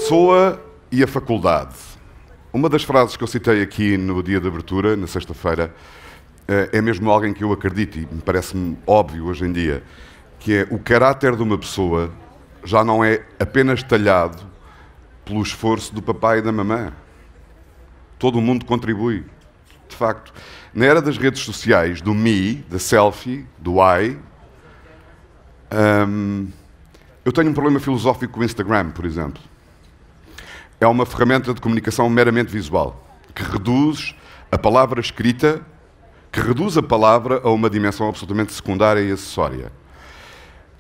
pessoa e a faculdade. Uma das frases que eu citei aqui no dia de abertura, na sexta-feira, é mesmo alguém que eu acredito, e me parece-me óbvio hoje em dia, que é o caráter de uma pessoa já não é apenas talhado pelo esforço do papai e da mamã. Todo o mundo contribui, de facto. Na era das redes sociais, do me, da selfie, do I, eu tenho um problema filosófico com o Instagram, por exemplo. É uma ferramenta de comunicação meramente visual, que reduz a palavra escrita, que reduz a palavra a uma dimensão absolutamente secundária e acessória.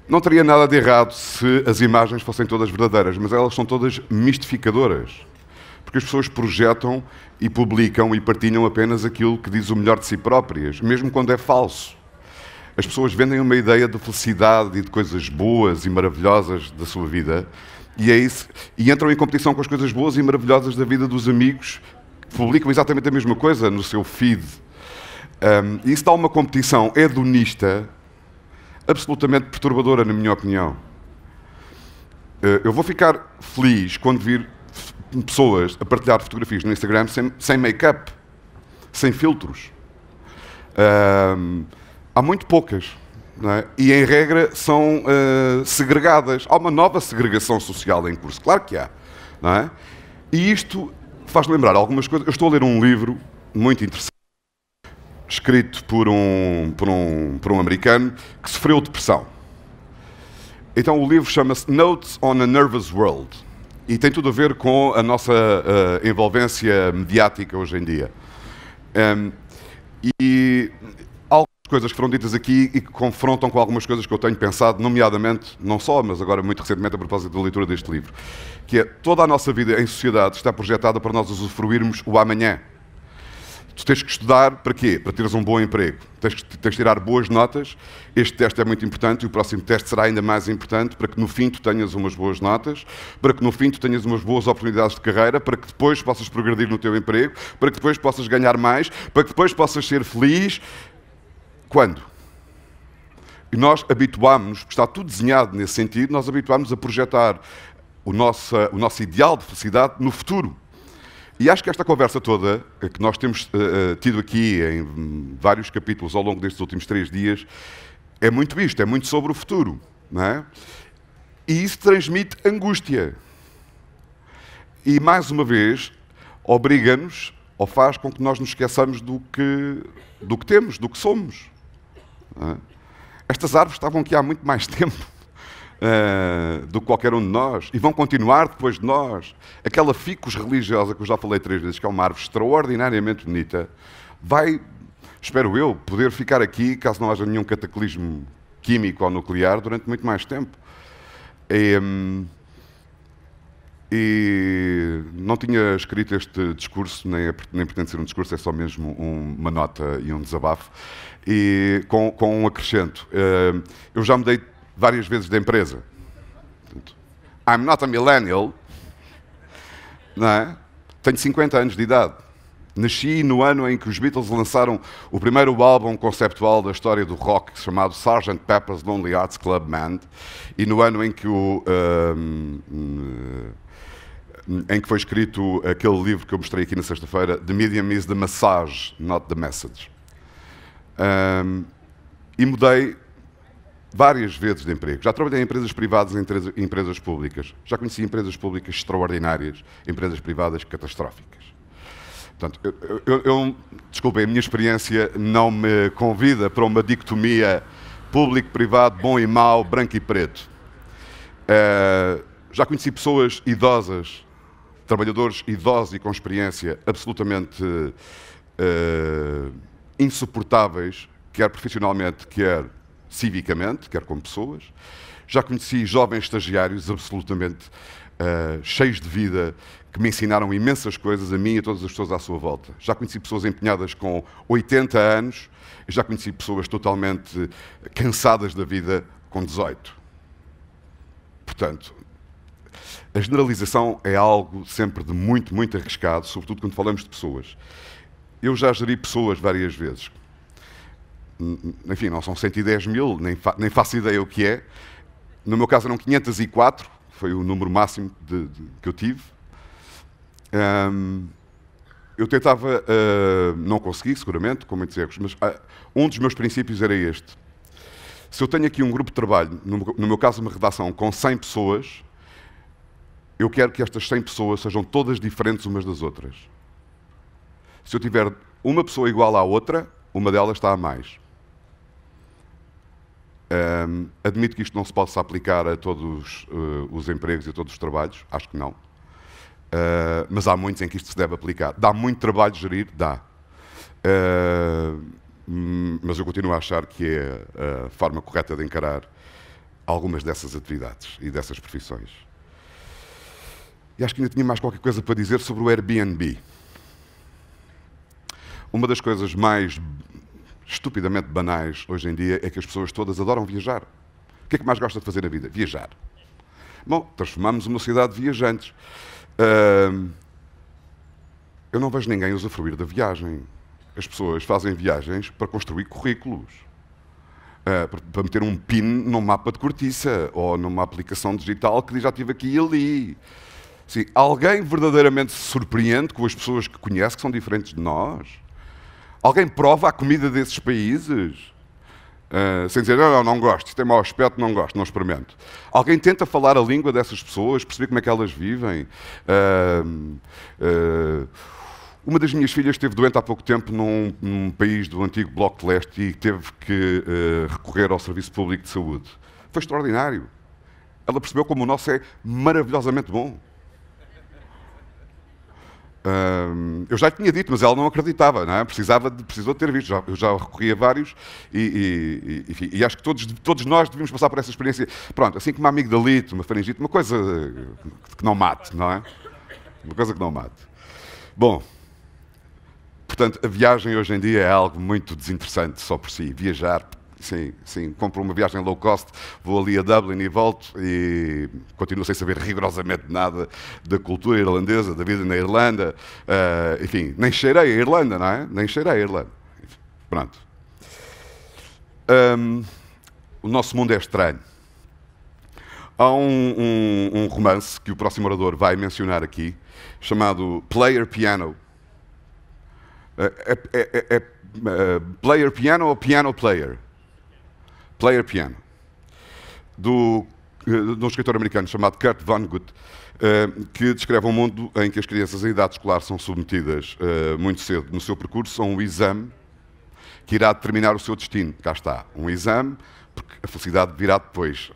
Não teria nada de errado se as imagens fossem todas verdadeiras, mas elas são todas mistificadoras. Porque as pessoas projetam e publicam e partilham apenas aquilo que diz o melhor de si próprias, mesmo quando é falso. As pessoas vendem uma ideia de felicidade e de coisas boas e maravilhosas da sua vida, e é isso, e entram em competição com as coisas boas e maravilhosas da vida dos amigos, que publicam exatamente a mesma coisa no seu feed. E isso dá uma competição hedonista absolutamente perturbadora, na minha opinião. Eu vou ficar feliz quando vir pessoas a partilhar fotografias no Instagram sem make-up, sem filtros. Há muito poucas, não é? E, em regra, são segregadas. Há uma nova segregação social em curso. Claro que há. Não é? E isto faz lembrar algumas coisas. Eu estou a ler um livro muito interessante, escrito por um americano que sofreu depressão. Então o livro chama-se Notes on a Nervous World e tem tudo a ver com a nossa envolvência mediática hoje em dia. E algumas coisas que foram ditas aqui e que confrontam com algumas coisas que eu tenho pensado, nomeadamente, não só, mas agora muito recentemente a propósito da leitura deste livro, que é toda a nossa vida em sociedade está projetada para nós usufruirmos o amanhã. Tu tens que estudar para quê? Para teres um bom emprego. Tens que tirar boas notas. Este teste é muito importante e o próximo teste será ainda mais importante para que no fim tu tenhas umas boas notas, para que no fim tu tenhas umas boas oportunidades de carreira, para que depois possas progredir no teu emprego, para que depois possas ganhar mais, para que depois possas ser feliz. Quando? E nós habituámos-nos, porque está tudo desenhado nesse sentido, nós habituámos-nos a projetar o nosso ideal de felicidade no futuro. E acho que esta conversa toda, que nós temos tido aqui em vários capítulos ao longo destes últimos 3 dias, é muito isto, é muito sobre o futuro. Não é? E isso transmite angústia. E, mais uma vez, obriga-nos, ou faz com que nós nos esqueçamos do que temos, do que somos. Não é? Estas árvores estavam aqui há muito mais tempo. Do que qualquer um de nós, e vão continuar depois de nós. Aquela ficus religiosa que eu já falei 3 vezes, que é uma árvore extraordinariamente bonita, vai, espero eu, poder ficar aqui, caso não haja nenhum cataclismo químico ou nuclear, durante muito mais tempo. E não tinha escrito este discurso, nem pretende ser um discurso, é só mesmo uma nota e um desabafo, e com um acrescento. Eu já mudei várias vezes de empresa. I'm not a millennial. Não é? Tenho 50 anos de idade. Nasci no ano em que os Beatles lançaram o primeiro álbum conceptual da história do rock, chamado Sgt. Pepper's Lonely Hearts Club Band, e no ano em que foi escrito aquele livro que eu mostrei aqui na sexta-feira, The Medium is the Massage, not the Message. E mudei várias vezes de emprego. Já trabalhei em empresas privadas e em empresas públicas. Já conheci empresas públicas extraordinárias, empresas privadas catastróficas. Portanto, desculpem, a minha experiência não me convida para uma dicotomia público-privado, bom e mau, branco e preto. Já conheci pessoas idosas, trabalhadores idosos e com experiência absolutamente insuportáveis, quer profissionalmente, quer civicamente, quer como pessoas. Já conheci jovens estagiários absolutamente cheios de vida, que me ensinaram imensas coisas, a mim e a todas as pessoas à sua volta. Já conheci pessoas empenhadas com 80 anos e já conheci pessoas totalmente cansadas da vida com 18. Portanto, a generalização é algo sempre de muito, muito arriscado, sobretudo quando falamos de pessoas. Eu já geri pessoas várias vezes. Enfim, não são 110 mil, nem faço ideia o que é. No meu caso eram 504, foi o número máximo que eu tive. Eu tentava, não consegui, seguramente, com muitos erros, mas um dos meus princípios era este. Se eu tenho aqui um grupo de trabalho, no meu caso uma redação, com 100 pessoas, eu quero que estas 100 pessoas sejam todas diferentes umas das outras. Se eu tiver uma pessoa igual à outra, uma delas está a mais. Admito que isto não se possa aplicar a todos os empregos e a todos os trabalhos, acho que não. Mas há muitos em que isto se deve aplicar. Dá muito trabalho gerir? Dá. Mas eu continuo a achar que é a forma correta de encarar algumas dessas atividades e dessas profissões. E acho que ainda tinha mais qualquer coisa para dizer sobre o Airbnb. Uma das coisas mais estupidamente banais hoje em dia é que as pessoas todas adoram viajar. O que é que mais gosta de fazer na vida? Viajar. Bom, transformamos uma cidade de viajantes. Eu não vejo ninguém usufruir da viagem. As pessoas fazem viagens para construir currículos, para meter um PIN num mapa de cortiça ou numa aplicação digital que diz já estive aqui e ali. Sim, alguém verdadeiramente se surpreende com as pessoas que conhece que são diferentes de nós? Alguém prova a comida desses países? Sem dizer, não gosto, isto tem mau aspecto, não gosto, não experimento. Alguém tenta falar a língua dessas pessoas, perceber como é que elas vivem. Uma das minhas filhas esteve doente há pouco tempo num país do antigo Bloco de Leste e teve que recorrer ao Serviço Público de Saúde. Foi extraordinário. Ela percebeu como o nosso é maravilhosamente bom. Eu já lhe tinha dito, mas ela não acreditava, não é? Precisou de ter visto. Eu já recorri a vários e acho que todos nós devíamos passar por essa experiência. Pronto, assim como uma amigdalite, uma faringite, uma coisa que não mate, não é? Uma coisa que não mate. Bom, portanto, a viagem hoje em dia é algo muito desinteressante só por si. Viajar, sim, compro uma viagem low cost, vou ali a Dublin e volto e continuo sem saber rigorosamente nada da cultura irlandesa, da vida na Irlanda. Enfim, nem cheirei a Irlanda, não é? Nem cheirei a Irlanda. Pronto. O nosso mundo é estranho. Há um romance que o próximo orador vai mencionar aqui, chamado Player Piano. Player Piano ou Piano Player? Player Piano, de um escritor americano chamado Kurt Vonnegut, que descreve um mundo em que as crianças em idade escolar são submetidas muito cedo no seu percurso a um exame que irá determinar o seu destino. Cá está, um exame, porque a felicidade virá depois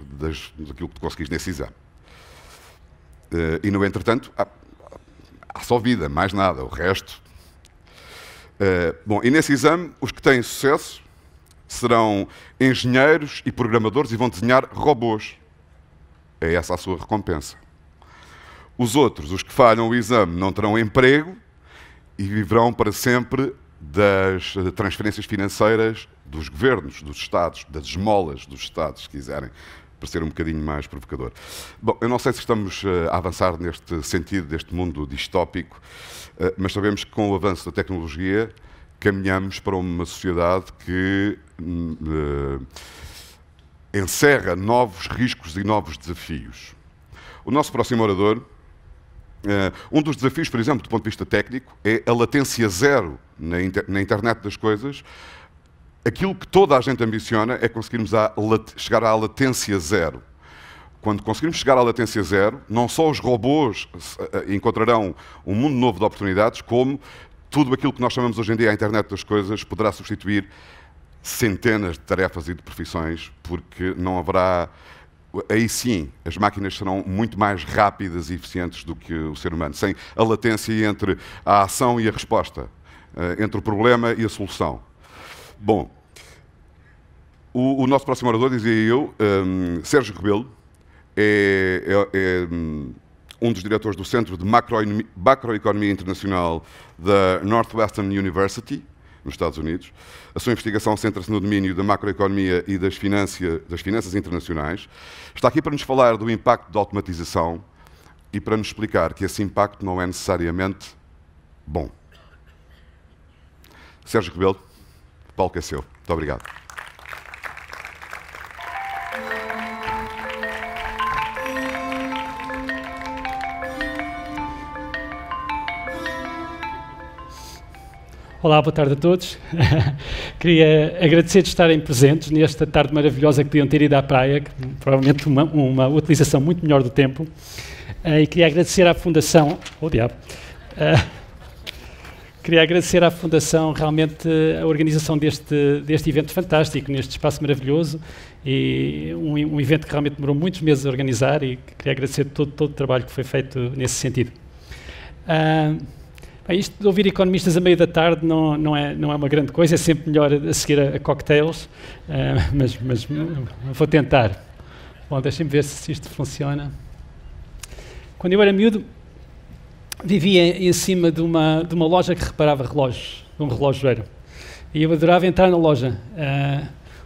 daquilo que tu conseguis nesse exame. E, no entretanto, há só vida, mais nada, o resto. Bom, e nesse exame, os que têm sucesso serão engenheiros e programadores e vão desenhar robôs. É essa a sua recompensa. Os outros, os que falham o exame, não terão emprego e viverão para sempre das transferências financeiras dos governos, dos Estados, das esmolas dos Estados, se quiserem, para ser um bocadinho mais provocador. Bom, eu não sei se estamos a avançar neste sentido, deste mundo distópico, mas sabemos que com o avanço da tecnologia caminhamos para uma sociedade que encerra novos riscos e novos desafios. O nosso próximo orador, um dos desafios, por exemplo, do ponto de vista técnico, é a latência zero na internet das coisas. Aquilo que toda a gente ambiciona é conseguirmos chegar à latência zero. Quando conseguirmos chegar à latência zero, não só os robôs encontrarão um mundo novo de oportunidades, como tudo aquilo que nós chamamos hoje em dia a internet das coisas poderá substituir centenas de tarefas e de profissões, porque não haverá... Aí sim, as máquinas serão muito mais rápidas e eficientes do que o ser humano, sem a latência entre a ação e a resposta, entre o problema e a solução. Bom, o nosso próximo orador, dizia eu, Sérgio Rebelo, é um dos diretores do Centro de Macroeconomia Internacional da Northwestern University, nos Estados Unidos. A sua investigação centra-se no domínio da macroeconomia e das finanças internacionais. Está aqui para nos falar do impacto da automatização e para nos explicar que esse impacto não é necessariamente bom. Sérgio Rebelo, o palco é seu. Muito obrigado. Olá, boa tarde a todos. Queria agradecer de estarem presentes nesta tarde maravilhosa que podiam ter ido à praia, que, provavelmente uma utilização muito melhor do tempo. E queria agradecer à Fundação... Oh, diabo! Queria agradecer à Fundação realmente a organização deste evento fantástico, neste espaço maravilhoso, e um evento que realmente demorou muitos meses a organizar, e queria agradecer todo o trabalho que foi feito nesse sentido. Bem, isto de ouvir economistas a meio da tarde não é uma grande coisa, é sempre melhor a seguir a cocktails, mas vou tentar. Bom, deixem-me ver se isto funciona. Quando eu era miúdo, vivia em cima de uma loja que reparava relógios, de um relojoeiro. E eu adorava entrar na loja.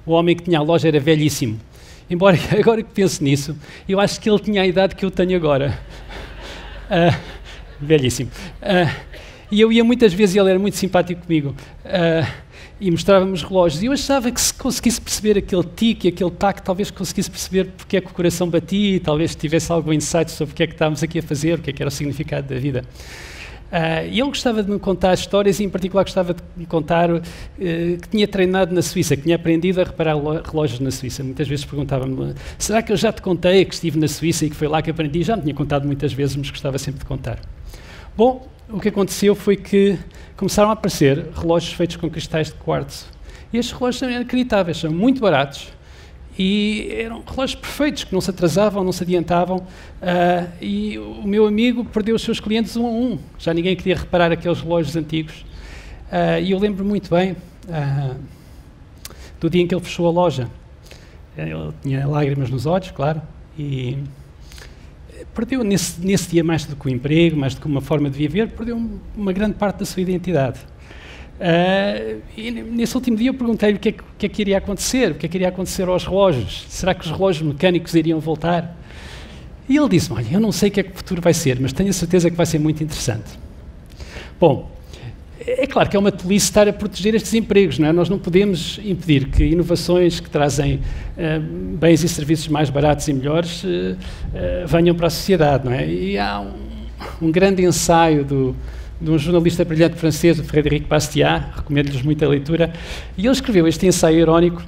O homem que tinha a loja era velhíssimo. Embora, agora que penso nisso, eu acho que ele tinha a idade que eu tenho agora. Velhíssimo. E eu ia muitas vezes e ele era muito simpático comigo. E mostrava-me os relógios. E eu achava que se conseguisse perceber aquele tique, aquele tac, talvez conseguisse perceber porque é que o coração batia, e talvez tivesse algum insight sobre o que é que estávamos aqui a fazer, o que é que era o significado da vida. E ele gostava de me contar histórias, e em particular gostava de me contar que tinha treinado na Suíça, que tinha aprendido a reparar relógios na Suíça. Muitas vezes perguntava-me, será que eu já te contei que estive na Suíça e que foi lá que aprendi? Já me tinha contado muitas vezes, mas gostava sempre de contar. Bom, o que aconteceu foi que começaram a aparecer relógios feitos com cristais de quartzo. E estes relógios são inacreditáveis, são muito baratos e eram relógios perfeitos, que não se atrasavam, não se adiantavam. E o meu amigo perdeu os seus clientes um a um. Já ninguém queria reparar aqueles relógios antigos. E eu lembro muito bem do dia em que ele fechou a loja. Ele tinha lágrimas nos olhos, claro, e perdeu nesse dia, mais do que o emprego, mais do que uma forma de viver, perdeu uma grande parte da sua identidade. E nesse último dia eu perguntei-lhe o que é que iria acontecer, o que é que iria acontecer aos relógios. Será que os relógios mecânicos iriam voltar? E ele disse-me, olha, eu não sei o que é que o futuro vai ser, mas tenho a certeza que vai ser muito interessante. Bom, é claro que é uma tolice estar a proteger estes empregos, não é? Nós não podemos impedir que inovações que trazem bens e serviços mais baratos e melhores venham para a sociedade, não é? E há um grande ensaio de um jornalista brilhante francês, o Frédéric Bastiat, recomendo-lhes muita leitura, e ele escreveu este ensaio irónico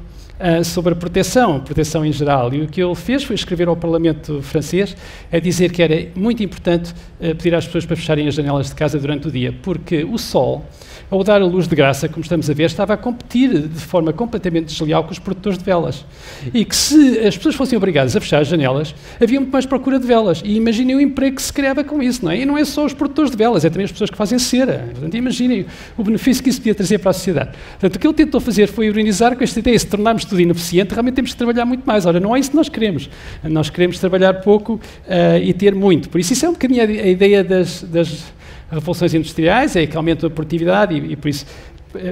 sobre a proteção em geral. E o que ele fez foi escrever ao Parlamento francês a dizer que era muito importante pedir às pessoas para fecharem as janelas de casa durante o dia, porque o sol, ao dar a luz de graça, como estamos a ver, estava a competir de forma completamente desleal com os produtores de velas. E que se as pessoas fossem obrigadas a fechar as janelas, havia muito mais procura de velas. E imaginem o emprego que se criava com isso, não é? E não é só os produtores de velas, é também as pessoas que fazem cera. Portanto, imaginem o benefício que isso podia trazer para a sociedade. Portanto, o que ele tentou fazer foi ironizar com esta ideia, se tornarmos tudo ineficiente, realmente temos que trabalhar muito mais. Ora, não é isso que nós queremos. Nós queremos trabalhar pouco e ter muito. Por isso é um bocadinho a ideia das revoluções industriais, é que aumentam a produtividade e por isso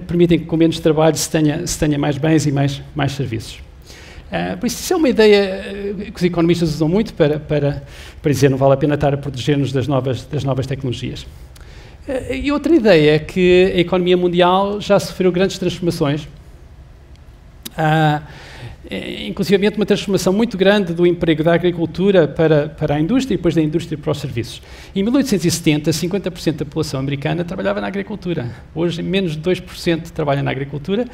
permitem que com menos trabalho se tenha mais bens e mais serviços. Por isso é uma ideia que os economistas usam muito para dizer não vale a pena estar a proteger-nos das novas tecnologias. E outra ideia é que a economia mundial já sofreu grandes transformações, inclusive uma transformação muito grande do emprego da agricultura para a indústria e depois da indústria para os serviços. Em 1870, 50% da população americana trabalhava na agricultura. Hoje, menos de 2% trabalha na agricultura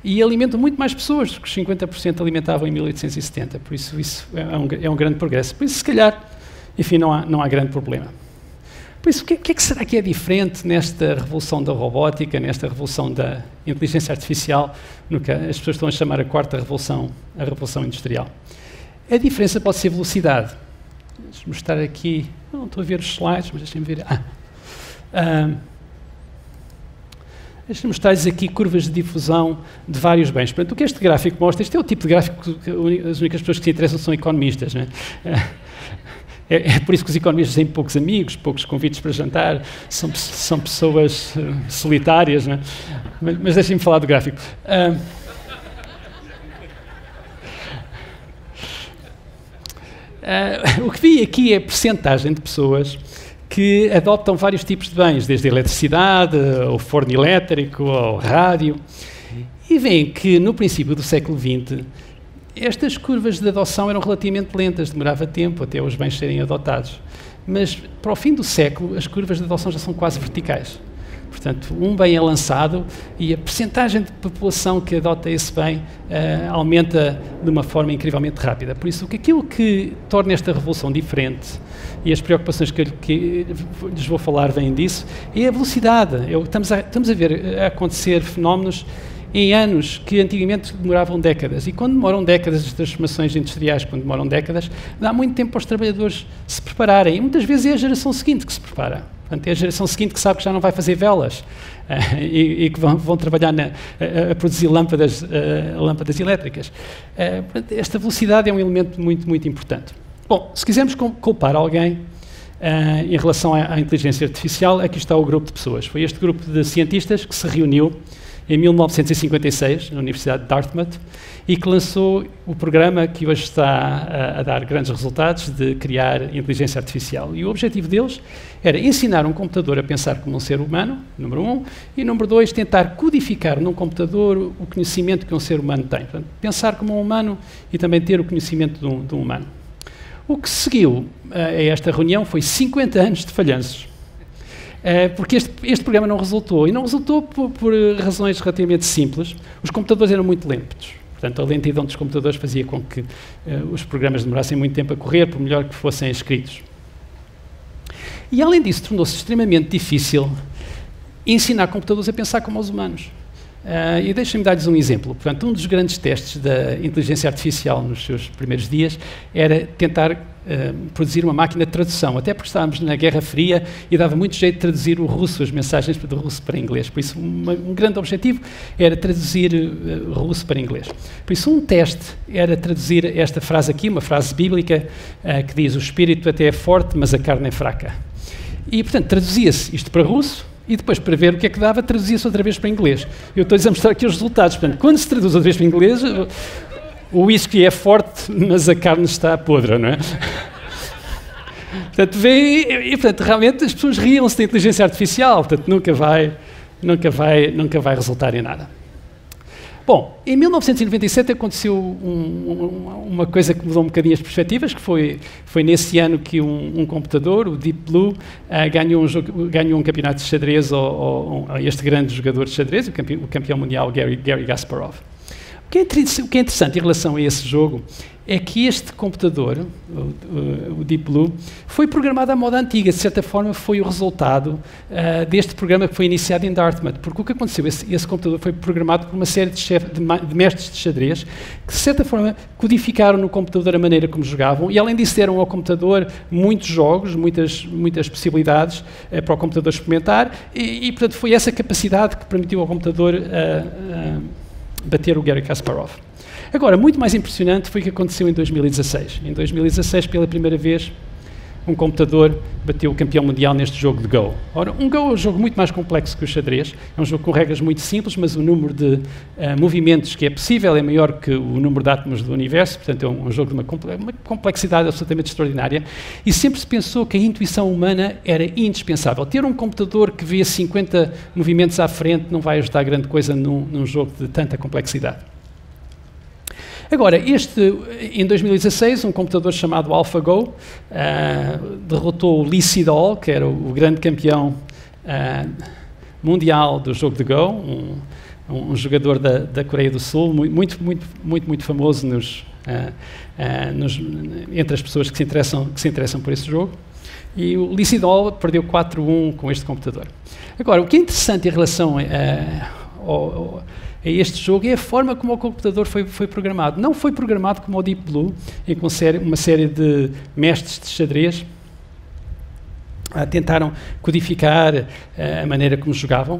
e alimentam muito mais pessoas do que os 50% alimentavam em 1870. Por isso é um grande progresso. Por isso, se calhar, enfim, não há grande problema. Por isso, o que é que será que é diferente nesta revolução da robótica, nesta revolução da inteligência artificial, no que as pessoas estão a chamar a quarta revolução, a revolução industrial? A diferença pode ser velocidade. Deixa-me mostrar aqui, não estou a ver os slides, mas deixem-me ver. Deixa-me mostrar-lhes aqui curvas de difusão de vários bens. Portanto, o que este gráfico mostra, este é o tipo de gráfico que as únicas pessoas que se interessam são economistas, não é? É por isso que os economistas têm poucos amigos, poucos convites para jantar, são pessoas solitárias, não é? Mas deixem-me falar do gráfico. O que vi aqui é a percentagem de pessoas que adoptam vários tipos de bens, desde a eletricidade, ao forno elétrico, ao rádio, e veem que no princípio do século XX estas curvas de adoção eram relativamente lentas, demorava tempo até os bens serem adotados. Mas, para o fim do século, as curvas de adoção já são quase verticais. Portanto, um bem é lançado e a percentagem de população que adota esse bem aumenta de uma forma incrivelmente rápida. Por isso, aquilo que torna esta revolução diferente, e as preocupações que lhes vou falar vêm disso, é a velocidade. Estamos a ver acontecer fenómenos em anos que antigamente demoravam décadas. E quando demoram décadas, as transformações industriais, quando demoram décadas, dá muito tempo para os trabalhadores se prepararem. E muitas vezes é a geração seguinte que se prepara. Portanto, é a geração seguinte que sabe que já não vai fazer velas e que vão trabalhar a produzir lâmpadas elétricas. Portanto, esta velocidade é um elemento muito, muito importante. Bom, se quisermos culpar alguém em relação à inteligência artificial, aqui está o grupo de pessoas. Foi este grupo de cientistas que se reuniu em 1956, na Universidade de Dartmouth, e que lançou o programa que hoje está a dar grandes resultados de criar inteligência artificial. E o objetivo deles era ensinar um computador a pensar como um ser humano, número 1, e número 2, tentar codificar num computador o conhecimento que um ser humano tem. Portanto, pensar como um humano e também ter o conhecimento de um humano. O que seguiu a esta reunião foi 50 anos de falhanços. Porque este programa não resultou. E não resultou por razões relativamente simples. Os computadores eram muito lentos. Portanto, a lentidão dos computadores fazia com que os programas demorassem muito tempo a correr, por melhor que fossem escritos. E, além disso, tornou-se extremamente difícil ensinar computadores a pensar como os humanos. E deixem-me dar-lhes um exemplo. Portanto, um dos grandes testes da inteligência artificial nos seus primeiros dias era tentar produzir uma máquina de tradução, até porque estávamos na Guerra Fria e dava muito jeito de traduzir o russo, as mensagens do russo para inglês. Por isso, um grande objetivo era traduzir russo para inglês. Por isso, um teste era traduzir esta frase aqui, uma frase bíblica, que diz: o espírito até é forte, mas a carne é fraca. E, portanto, traduzia-se isto para russo, e depois, para ver o que é que dava, traduzia-se outra vez para inglês. Eu estou-lhes a mostrar aqui os resultados. Portanto, quando se traduz outra vez para inglês, o whisky é forte, mas a carne está podre, não é? Portanto, portanto, realmente as pessoas riam-se da inteligência artificial, portanto, nunca vai resultar em nada. Bom, em 1997 aconteceu uma coisa que mudou um bocadinho as perspectivas, que foi nesse ano que um computador, o Deep Blue, ganhou um campeonato de xadrez a este grande jogador de xadrez, o campeão mundial Garry Kasparov. O que é interessante em relação a esse jogo é que este computador, o Deep Blue, foi programado à moda antiga. De certa forma, foi o resultado deste programa que foi iniciado em Dartmouth. Porque o que aconteceu, esse computador foi programado por uma série de mestres de xadrez que, de certa forma, codificaram no computador a maneira como jogavam e, além disso, deram ao computador muitos jogos, muitas possibilidades para o computador experimentar e, portanto, foi essa capacidade que permitiu ao computador bater o Garry Kasparov. Agora, muito mais impressionante foi o que aconteceu em 2016. Em 2016, pela primeira vez, um computador bateu o campeão mundial neste jogo de Go. Ora, um Go é um jogo muito mais complexo que o xadrez, é um jogo com regras muito simples, mas o número de movimentos que é possível é maior que o número de átomos do universo, portanto é um jogo de uma complexidade absolutamente extraordinária, e sempre se pensou que a intuição humana era indispensável. Ter um computador que vê 50 movimentos à frente não vai ajudar grande coisa num jogo de tanta complexidade. Agora, em 2016, um computador chamado AlphaGo derrotou o Lee Sedol, que era o grande campeão mundial do jogo de Go, um jogador da Coreia do Sul, muito famoso entre as pessoas que se interessam por esse jogo. E o Lee Sedol perdeu 4-1 com este computador. Agora, o que é interessante em relação a este jogo é a forma como o computador foi programado. Não foi programado como o Deep Blue, em que uma série de mestres de xadrez tentaram codificar a maneira como jogavam.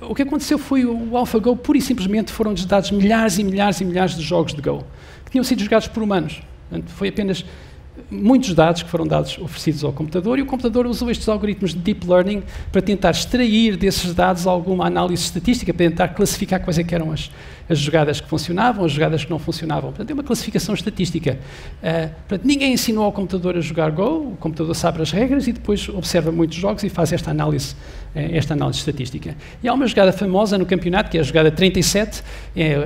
O que aconteceu foi o AlphaGo, pura e simplesmente foram-lhes dados milhares e milhares e milhares de jogos de Go, que tinham sido jogados por humanos. Portanto, foi apenas muitos dados que foram oferecidos ao computador, e o computador usou estes algoritmos de deep learning para tentar extrair desses dados alguma análise estatística, para tentar classificar quais é que eram as jogadas que funcionavam, as jogadas que não funcionavam. Portanto, é uma classificação estatística. Portanto, ninguém ensinou ao computador a jogar Go, o computador sabe as regras e depois observa muitos jogos e faz esta análise estatística. E há uma jogada famosa no campeonato, que é a jogada 37.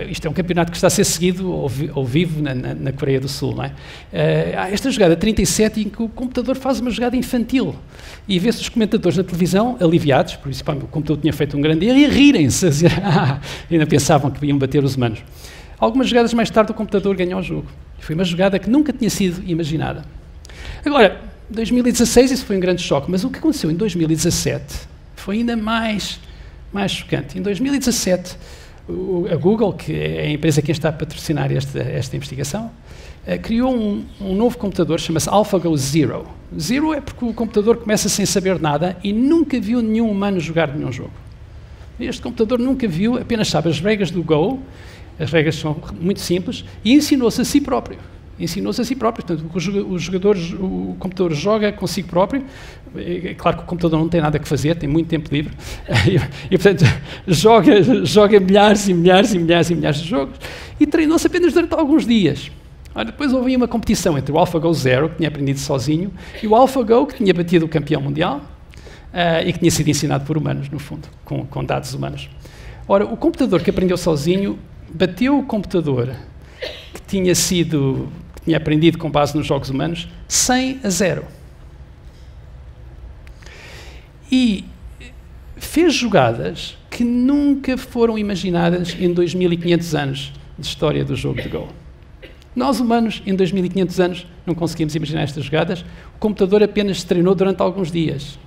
Isto é um campeonato que está a ser seguido ao vivo na Coreia do Sul. Não é? Há esta jogada 37 em que o computador faz uma jogada infantil. E vê-se os comentadores na televisão aliviados, principalmente o computador tinha feito um grande erro, e a rirem-se, a dizer, ainda pensavam que iam bater os humanos. Algumas jogadas mais tarde o computador ganhou o jogo. Foi uma jogada que nunca tinha sido imaginada. Agora, 2016 isso foi um grande choque, mas o que aconteceu em 2017 foi ainda mais chocante. Em 2017, a Google, que é a empresa que está a patrocinar esta investigação, criou um novo computador, chama-se AlphaGo Zero. Zero é porque o computador começa sem saber nada e nunca viu nenhum humano jogar nenhum jogo. Este computador nunca viu, apenas sabe as regras do Go, as regras são muito simples, e ensinou-se a si próprio. Portanto, o computador joga consigo próprio. É claro que o computador não tem nada que fazer, tem muito tempo livre, e portanto, joga milhares e milhares e milhares e milhares de jogos, e treinou-se apenas durante alguns dias. Depois houve uma competição entre o AlphaGo Zero, que tinha aprendido sozinho, e o AlphaGo, que tinha batido o campeão mundial, e que tinha sido ensinado por humanos, no fundo, com dados humanos. Ora, o computador que aprendeu sozinho bateu o computador que tinha aprendido com base nos jogos humanos 100-0. E fez jogadas que nunca foram imaginadas em 2500 anos de história do jogo de Go. Nós, humanos, em 2500 anos, não conseguimos imaginar estas jogadas. O computador apenas se treinou durante alguns dias.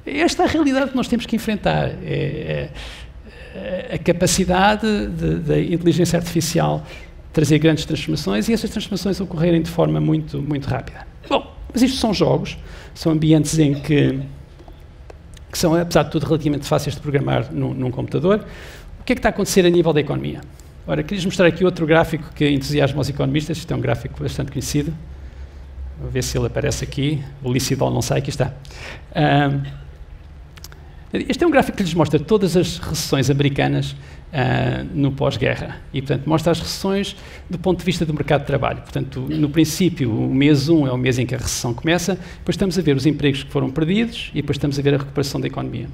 Esta é a realidade que nós temos que enfrentar. A capacidade da inteligência artificial trazer grandes transformações e essas transformações ocorrerem de forma muito, muito rápida. Bom, mas isto são jogos, são ambientes em que são, apesar de tudo, relativamente fáceis de programar num computador. O que é que está a acontecer a nível da economia? Ora, queria mostrar aqui outro gráfico que entusiasma os economistas. Isto é um gráfico bastante conhecido. Vou ver se ele aparece aqui. O Licidol não sai, aqui está. Este é um gráfico que lhes mostra todas as recessões americanas no pós-guerra. E, portanto, mostra as recessões do ponto de vista do mercado de trabalho. Portanto, no princípio, o mês 1 é o mês em que a recessão começa, depois estamos a ver os empregos que foram perdidos e depois estamos a ver a recuperação da economia.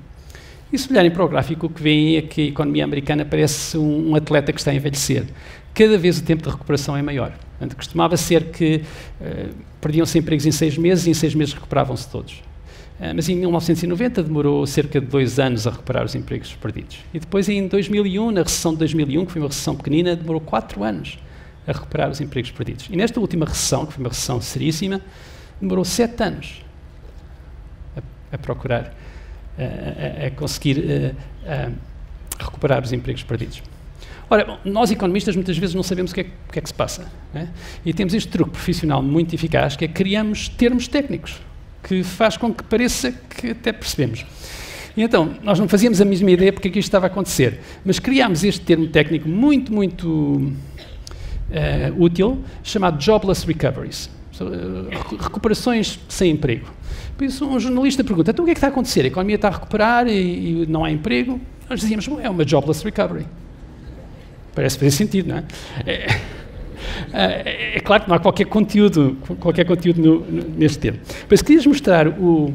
E se olharem para o gráfico, o que veem é que a economia americana parece um atleta que está a envelhecer. Cada vez o tempo de recuperação é maior. Portanto, costumava ser que perdiam-se empregos em 6 meses e em 6 meses recuperavam-se todos. Mas em 1990 demorou cerca de 2 anos a recuperar os empregos perdidos. E depois em 2001, na recessão de 2001, que foi uma recessão pequenina, demorou 4 anos a recuperar os empregos perdidos. E nesta última recessão, que foi uma recessão seríssima, demorou 7 anos a procurar, a conseguir recuperar os empregos perdidos. Ora, bom, nós economistas muitas vezes não sabemos o que é que se passa, né? E temos este truque profissional muito eficaz, que é criamos termos técnicos, que faz com que pareça que até percebemos. E então, nós não fazíamos a mesma ideia porque é que isto estava a acontecer, mas criámos este termo técnico muito, muito útil, chamado Jobless Recoveries, recuperações sem emprego. Por isso, um jornalista pergunta, então o que é que está a acontecer? A economia está a recuperar e não há emprego? Nós dizíamos, bom, é uma Jobless Recovery. Parece fazer sentido, não é? É claro que não há qualquer conteúdo neste termo. Mas queria mostrar o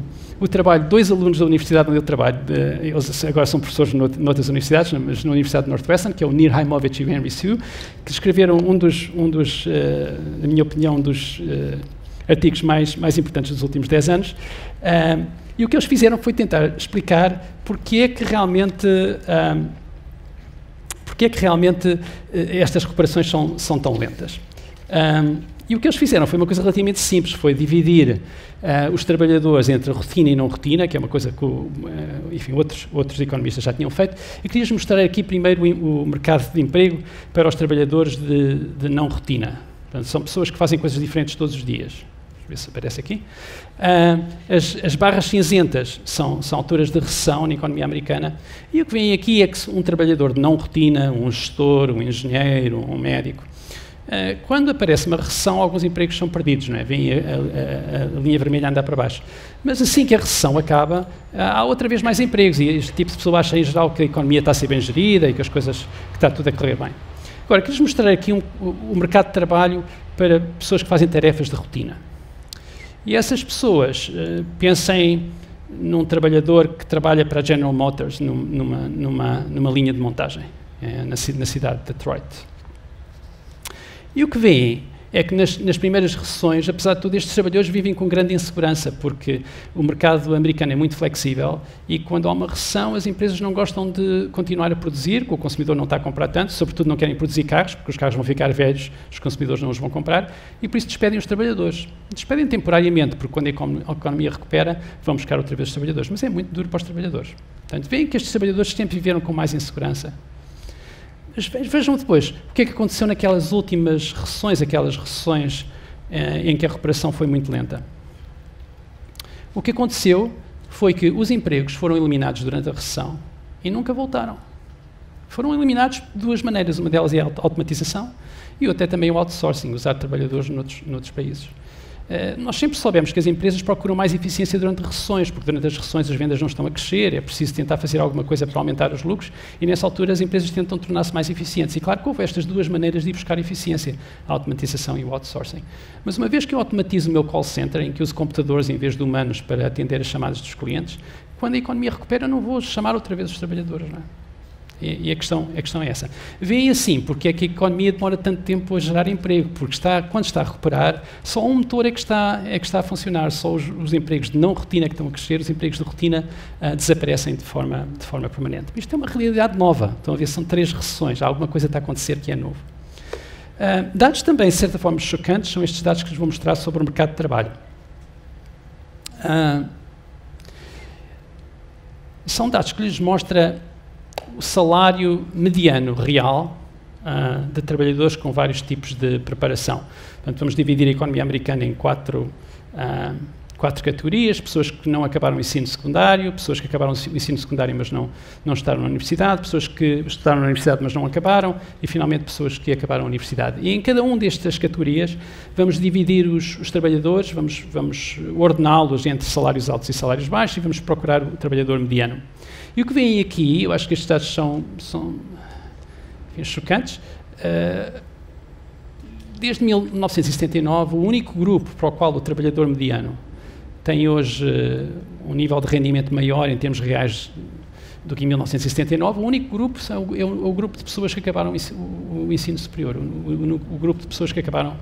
trabalho de 2 alunos da universidade onde eu trabalho, eles agora são professores noutras universidades, mas na Universidade de Northwestern, que é o Nir Haimovich e o Henry Sue, que escreveram um dos na minha opinião, um dos artigos mais importantes dos últimos 10 anos. E o que eles fizeram foi tentar explicar porque é que realmente estas recuperações são tão lentas. E o que eles fizeram foi uma coisa relativamente simples, foi dividir os trabalhadores entre rotina e não rotina, que é uma coisa que enfim, outros economistas já tinham feito. E queria mostrar aqui primeiro o mercado de emprego para os trabalhadores de não rotina. Portanto, são pessoas que fazem coisas diferentes todos os dias. Deixa eu ver se aparece aqui. As barras cinzentas são alturas de recessão na economia americana. E o que vem aqui é que um trabalhador de não rotina, um gestor, um engenheiro, um médico, Quando aparece uma recessão, alguns empregos são perdidos, não é? Vem a linha vermelha andar para baixo. Mas assim que a recessão acaba, há outra vez mais empregos e este tipo de pessoa acha em geral que a economia está a ser bem gerida e que as coisas, que está tudo a correr bem. Agora, queria mostrar aqui o mercado de trabalho para pessoas que fazem tarefas de rotina. E essas pessoas, pensem num trabalhador que trabalha para a General Motors numa linha de montagem, na cidade de Detroit. E o que veem é que nas primeiras recessões, apesar de tudo, estes trabalhadores vivem com grande insegurança, porque o mercado americano é muito flexível e quando há uma recessão as empresas não gostam de continuar a produzir, porque o consumidor não está a comprar tanto, sobretudo não querem produzir carros, porque os carros vão ficar velhos, os consumidores não os vão comprar, e por isso despedem os trabalhadores. Despedem temporariamente, porque quando a economia recupera, vão buscar outra vez os trabalhadores, mas é muito duro para os trabalhadores. Portanto, veem que estes trabalhadores sempre viveram com mais insegurança. Mas vejam depois o que é que aconteceu naquelas últimas recessões, aquelas recessões em que a recuperação foi muito lenta. O que aconteceu foi que os empregos foram eliminados durante a recessão e nunca voltaram. Foram eliminados de duas maneiras, uma delas é a automatização e outra é também o outsourcing, usar trabalhadores noutros países. Nós sempre soubemos que as empresas procuram mais eficiência durante recessões, porque durante as recessões as vendas não estão a crescer, é preciso tentar fazer alguma coisa para aumentar os lucros, e nessa altura as empresas tentam tornar-se mais eficientes. E claro que houve estas duas maneiras de ir buscar eficiência, a automatização e o outsourcing. Mas uma vez que eu automatizo o meu call center, em que uso computadores em vez de humanos para atender as chamadas dos clientes, quando a economia recupera não vou chamar outra vez os trabalhadores, não é? E a questão é essa. Veem assim, porque é que a economia demora tanto tempo a gerar emprego, porque quando está a recuperar, só um motor é que está a funcionar, só os empregos de não rotina que estão a crescer, os empregos de rotina desaparecem de forma permanente. Isto é uma realidade nova, estão a ver, são 3 recessões, alguma coisa está a acontecer que é novo. Dados também, de certa forma, chocantes, são estes dados que vos vou mostrar sobre o mercado de trabalho. São dados que lhes mostram o salário mediano real de trabalhadores com vários tipos de preparação. Portanto, vamos dividir a economia americana em quatro categorias: pessoas que não acabaram o ensino secundário, pessoas que acabaram o ensino secundário mas não estudaram na universidade, pessoas que estudaram na universidade mas não acabaram e, finalmente, pessoas que acabaram a universidade. E em cada uma destas categorias vamos dividir os trabalhadores, vamos ordená-los entre salários altos e salários baixos e vamos procurar o trabalhador mediano. E o que vem aqui, eu acho que estes dados são chocantes. Desde 1979, o único grupo para o qual o trabalhador mediano tem hoje um nível de rendimento maior em termos reais do que em 1979, o único grupo é o grupo de pessoas que acabaram o ensino superior, o grupo de pessoas que acabaram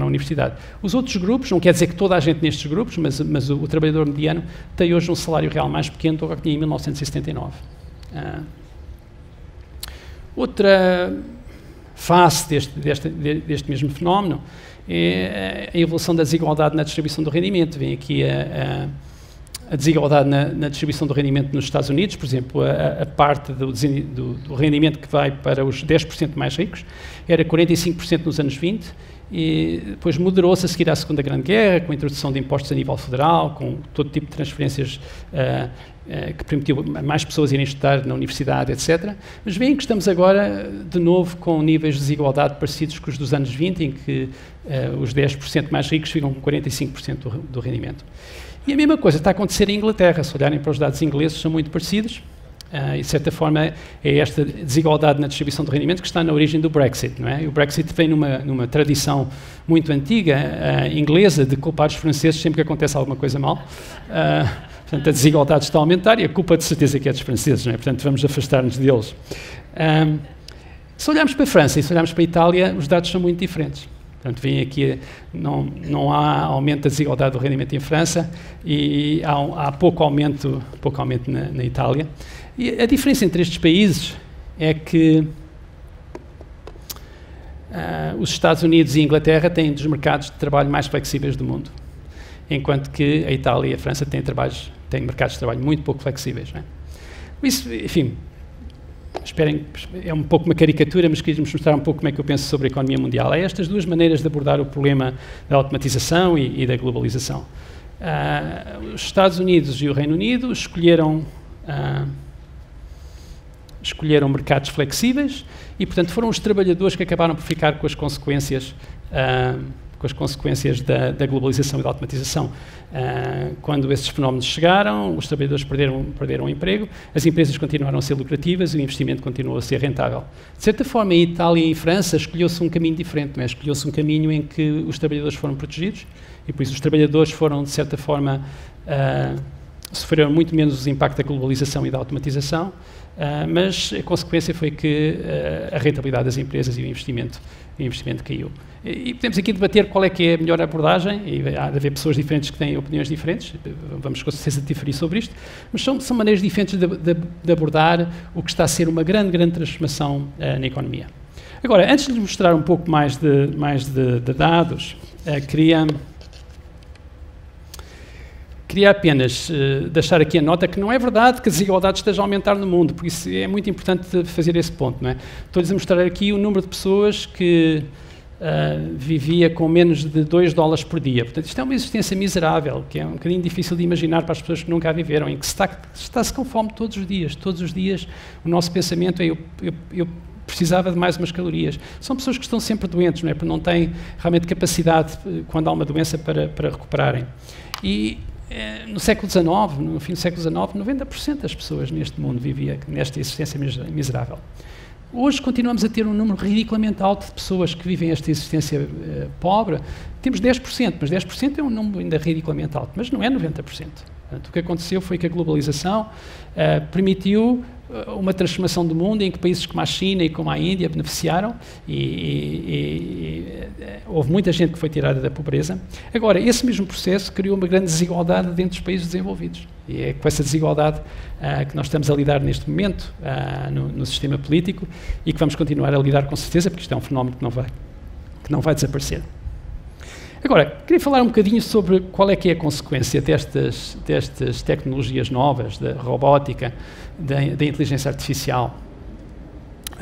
a universidade. Os outros grupos, não quer dizer que toda a gente nestes grupos, mas o trabalhador mediano tem hoje um salário real mais pequeno do que tinha em 1979. Outra face deste mesmo fenómeno é a evolução da desigualdade na distribuição do rendimento. Vem aqui a desigualdade na distribuição do rendimento nos Estados Unidos, por exemplo, a parte do rendimento que vai para os 10% mais ricos era 45% nos anos 20 e depois moderou-se a seguir à Segunda Grande Guerra, com a introdução de impostos a nível federal, com todo tipo de transferências que permitiu mais pessoas irem estudar na universidade, etc. Mas veem que estamos agora, de novo, com níveis de desigualdade parecidos com os dos anos 20, em que os 10% mais ricos ficam com 45% do rendimento. E a mesma coisa está a acontecer em Inglaterra. Se olharem para os dados ingleses, são muito parecidos. E, de certa forma, é esta desigualdade na distribuição do rendimento que está na origem do Brexit, não é? E o Brexit vem numa tradição muito antiga, inglesa, de culpar os franceses sempre que acontece alguma coisa mal. Portanto, a desigualdade está a aumentar e a culpa, de certeza, que é dos franceses, não é? Portanto, vamos afastar-nos deles. Se olharmos para a França e se olharmos para a Itália, os dados são muito diferentes. Portanto, vem aqui, não há aumento da desigualdade do rendimento em França e há pouco aumento na Itália. E a diferença entre estes países é que os Estados Unidos e a Inglaterra têm um dos mercados de trabalho mais flexíveis do mundo, enquanto que a Itália e a França têm mercados de trabalho muito pouco flexíveis, não é? Isso, enfim, esperem, é um pouco uma caricatura, mas queria-vos mostrar um pouco como é que eu penso sobre a economia mundial. Há estas duas maneiras de abordar o problema da automatização e da globalização. Os Estados Unidos e o Reino Unido escolheram escolheram mercados flexíveis e, portanto, foram os trabalhadores que acabaram por ficar com as consequências da globalização e da automatização. Quando esses fenómenos chegaram, os trabalhadores perderam o emprego, as empresas continuaram a ser lucrativas e o investimento continuou a ser rentável. De certa forma, em Itália e em França, escolheu-se um caminho diferente, não é? Escolheu-se um caminho em que os trabalhadores foram protegidos e, por isso, os trabalhadores foram, de certa forma, sofreram muito menos os impactos da globalização e da automatização, mas a consequência foi que a rentabilidade das empresas e o investimento caiu. E podemos aqui debater qual é que é a melhor abordagem, e há de haver pessoas diferentes que têm opiniões diferentes, vamos com certeza diferir sobre isto, mas são maneiras diferentes de abordar o que está a ser uma grande transformação na economia. Agora, antes de lhes mostrar um pouco mais de dados, queria apenas deixar aqui a nota que não é verdade que a desigualdade esteja a aumentar no mundo, porque isso é muito importante fazer esse ponto, não é? Estou-lhes a mostrar aqui o número de pessoas que vivia com menos de $2 por dia. Portanto, isto é uma existência miserável, que é um bocadinho difícil de imaginar para as pessoas que nunca a viveram, em que está-se com fome todos os dias. Todos os dias o nosso pensamento é eu precisava de mais umas calorias. São pessoas que estão sempre doentes, não é? Porque não têm realmente capacidade, quando há uma doença, para recuperarem. E no século XIX, no fim do século XIX, 90% das pessoas neste mundo vivia nesta existência miserável. Hoje continuamos a ter um número ridiculamente alto de pessoas que vivem esta existência pobre. Temos 10%, mas 10% é um número ainda ridiculamente alto, mas não é 90%. Portanto, o que aconteceu foi que a globalização permitiu uma transformação do mundo em que países como a China e como a Índia beneficiaram e houve muita gente que foi tirada da pobreza. Agora, esse mesmo processo criou uma grande desigualdade dentro dos países desenvolvidos. E é com essa desigualdade que nós estamos a lidar neste momento no sistema político e que vamos continuar a lidar com certeza, porque isto é um fenómeno que não vai desaparecer. Agora, queria falar um bocadinho sobre qual é que é a consequência destas tecnologias novas, da robótica, da inteligência artificial,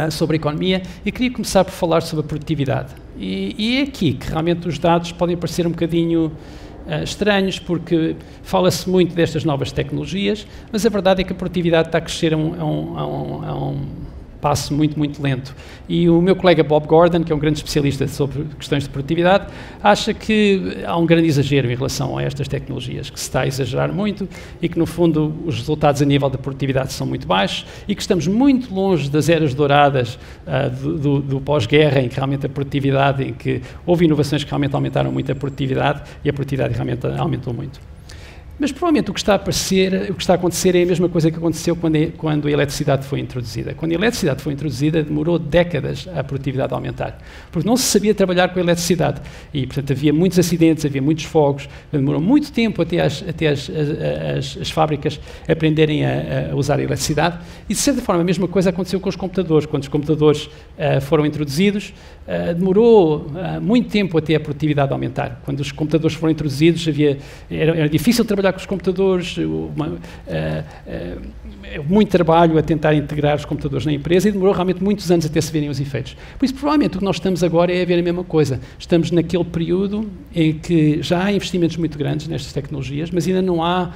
sobre a economia, e queria começar por falar sobre a produtividade. E é aqui que realmente os dados podem parecer um bocadinho estranhos, porque fala-se muito destas novas tecnologias, mas a verdade é que a produtividade está a crescer a um passo muito lento. E o meu colega Bob Gordon, que é um grande especialista sobre questões de produtividade, acha que há um grande exagero em relação a estas tecnologias, que se está a exagerar muito e que, no fundo, os resultados a nível da produtividade são muito baixos e que estamos muito longe das eras douradas do pós-guerra, em que realmente a produtividade, em que houve inovações que realmente aumentaram muito a produtividade e a produtividade realmente aumentou muito. Mas provavelmente o que está a acontecer é a mesma coisa que aconteceu quando a eletricidade foi introduzida. Quando a eletricidade foi introduzida, demorou décadas a produtividade a aumentar, porque não se sabia trabalhar com a eletricidade e, portanto, havia muitos acidentes, havia muitos fogos, demorou muito tempo até as fábricas aprenderem a usar a eletricidade e, de certa forma, a mesma coisa aconteceu com os computadores. Quando os computadores foram introduzidos, demorou muito tempo até a produtividade aumentar. Quando os computadores foram introduzidos, era difícil trabalhar com os computadores, muito trabalho a tentar integrar os computadores na empresa e demorou realmente muitos anos até se verem os efeitos. Por isso, provavelmente, o que nós estamos agora é a ver a mesma coisa. Estamos naquele período em que já há investimentos muito grandes nestas tecnologias, mas ainda não há